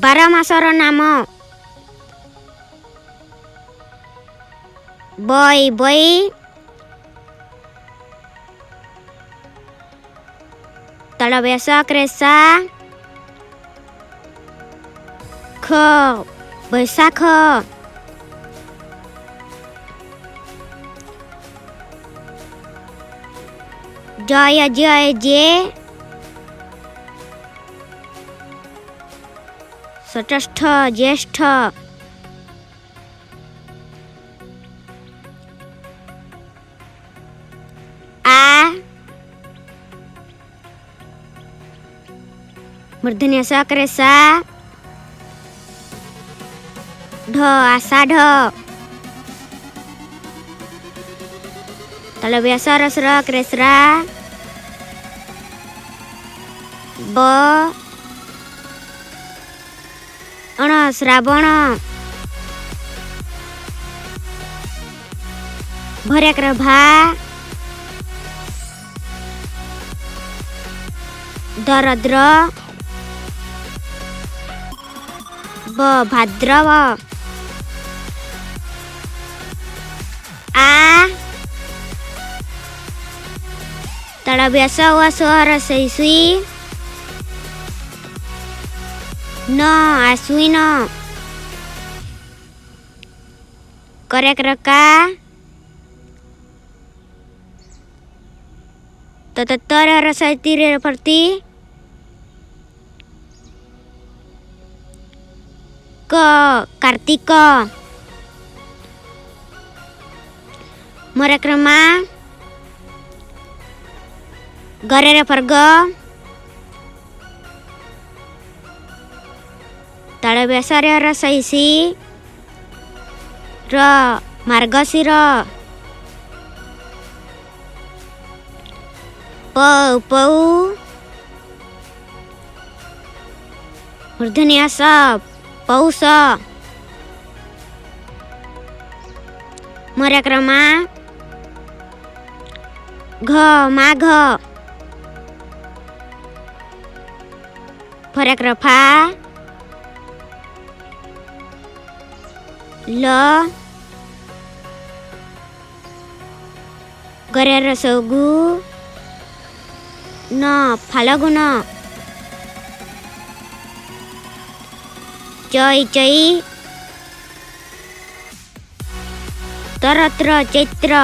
12 ମାସର ନାମ ବଇ ବଇ ତଳବେଶ କ୍ରେସା ଖ ବୈଶାଖ ଜୟ ଜୟ ଯେ ଷଷ୍ଠ ଜ୍ୟେଷ୍ଠ ଆ मूर्धन्य स क्रेसा ढ आषाढ़ तलव्य सरस्र क्रेसरा ब अण श्रावण भर्याक्र भा दरद्र ब भाद्रव आ तलव्यस व स्वर सैसुई न आश्विन कर्याक्रका ततर रसैतिर प्रति क कार्तिक मरक्रमा गरेर फर्ग तळव्यसरे रसैसी र मार्गशिर प पौ मूर्धन्य स पौष मरक्रमा घ माघ फरक्रफा ल गरेर सौगु न फाल्गुन चै चै तरत्र चैत्र